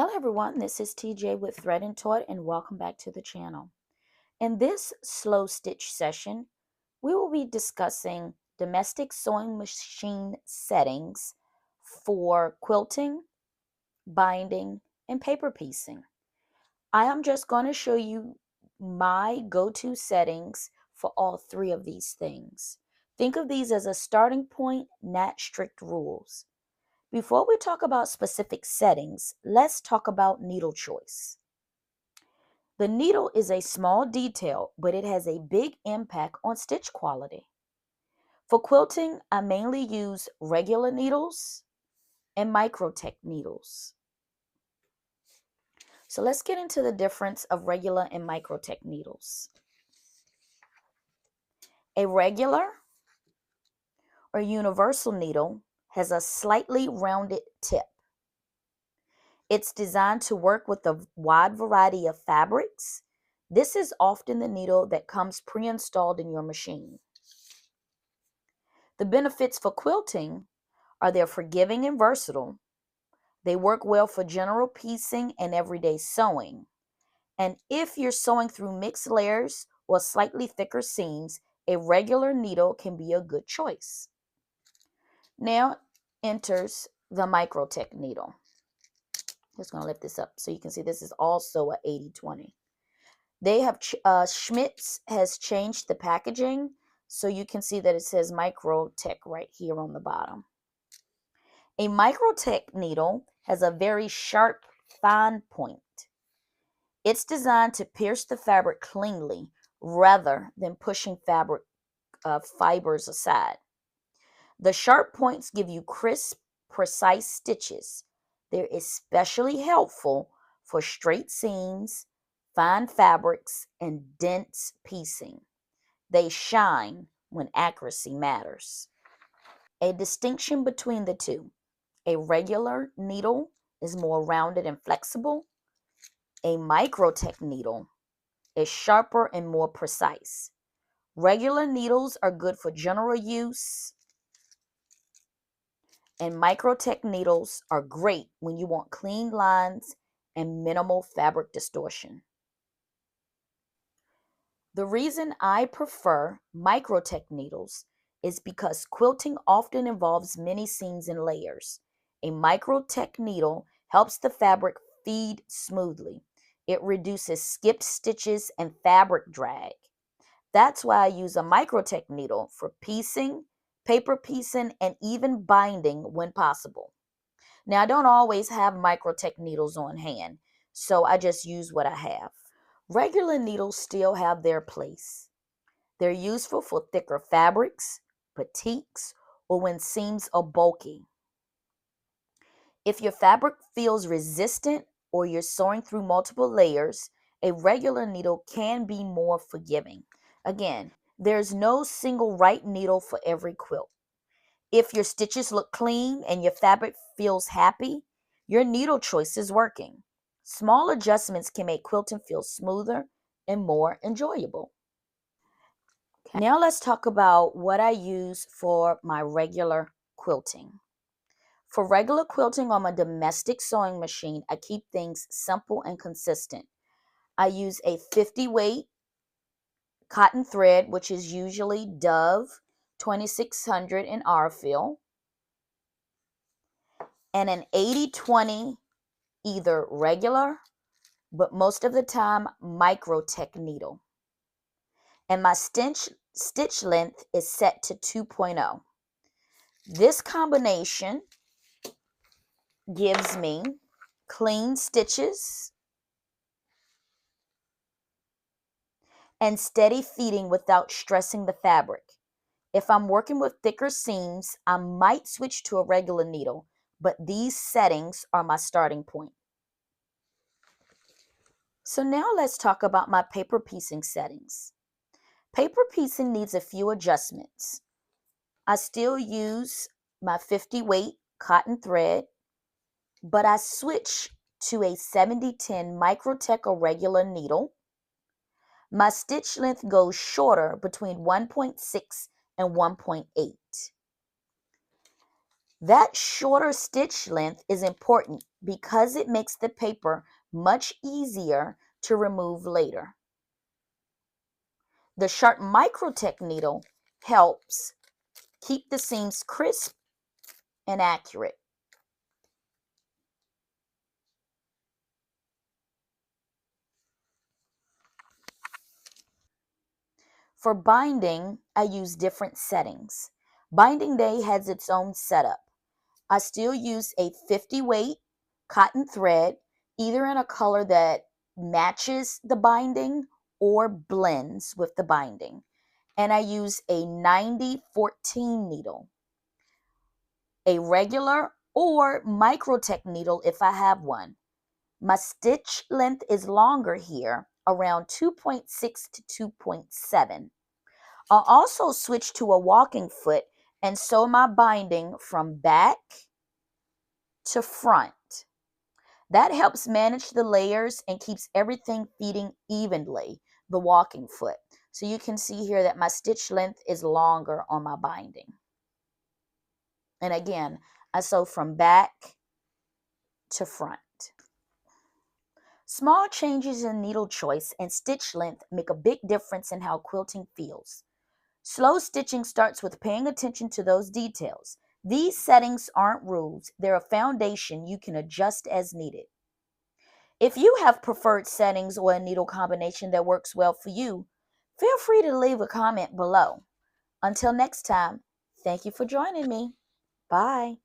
Hello everyone, this is TJ with Thread and Toy and welcome back to the channel. In this slow stitch session, we will be discussing domestic sewing machine settings for quilting, binding, and paper piecing. I am just going to show you my go-to settings for all three of these things. Think of these as a starting point, not strict rules. Before we talk about specific settings, let's talk about needle choice. The needle is a small detail, but it has a big impact on stitch quality. For quilting, I mainly use regular needles and Microtex needles. So let's get into the difference of regular and Microtex needles. A regular or universal needle has a slightly rounded tip. It's designed to work with a wide variety of fabrics. This is often the needle that comes pre-installed in your machine. The benefits for quilting are they're forgiving and versatile. They work well for general piecing and everyday sewing. And if you're sewing through mixed layers or slightly thicker seams, a regular needle can be a good choice. Now enters the Microtex needle. Just going to lift this up so you can see this is also a 80/20. They have Schmidt's has changed the packaging, so you can see that it says Microtex right here on the bottom. A Microtex needle has a very sharp, fine point. It's designed to pierce the fabric cleanly rather than pushing fabric fibers aside. The sharp points give you crisp, precise stitches. They're especially helpful for straight seams, fine fabrics, and dense piecing. They shine when accuracy matters. A distinction between the two. A regular needle is more rounded and flexible. A Microtex needle is sharper and more precise. Regular needles are good for general use, and Microtex needles are great when you want clean lines and minimal fabric distortion. The reason I prefer Microtex needles is because quilting often involves many seams and layers. A Microtex needle helps the fabric feed smoothly. It reduces skipped stitches and fabric drag. That's why I use a Microtex needle for piecing, paper piecing, and even binding when possible. Now, I don't always have Microtex needles on hand, so I just use what I have. Regular needles still have their place. They're useful for thicker fabrics, batiks, or when seams are bulky. If your fabric feels resistant or you're sewing through multiple layers, a regular needle can be more forgiving. Again, there's no single right needle for every quilt. If your stitches look clean and your fabric feels happy, your needle choice is working. Small adjustments can make quilting feel smoother and more enjoyable. Okay. Now let's talk about what I use for my regular quilting. For regular quilting on my domestic sewing machine, I keep things simple and consistent. I use a 50 weight cotton thread, which is usually Dove 2600 in Arfil, and an 80/20 either regular, but most of the time Microtex needle. And my stitch length is set to 2.0. This combination gives me clean stitches and steady feeding without stressing the fabric. If I'm working with thicker seams, I might switch to a regular needle, but these settings are my starting point. So now let's talk about my paper piecing settings. Paper piecing needs a few adjustments. I still use my 50 weight cotton thread, but I switch to a 70/10 Microtex or regular needle. My stitch length goes shorter between 1.6 and 1.8. That shorter stitch length is important because it makes the paper much easier to remove later. The sharp Microtex needle helps keep the seams crisp and accurate. For binding, I use different settings. Binding Day has its own setup. I still use a 50 weight cotton thread, either in a color that matches the binding or blends with the binding. And I use a 90-14 needle, a regular or Microtex needle if I have one. My stitch length is longer here, around 2.6 to 2.7. I'll also switch to a walking foot and sew my binding from back to front. That helps manage the layers and keeps everything feeding evenly, the walking foot. So you can see here that my stitch length is longer on my binding. And again, I sew from back to front. Small changes in needle choice and stitch length make a big difference in how quilting feels. Slow stitching starts with paying attention to those details. These settings aren't rules, they're a foundation you can adjust as needed. If you have preferred settings or a needle combination that works well for you, feel free to leave a comment below. Until next time, thank you for joining me. Bye.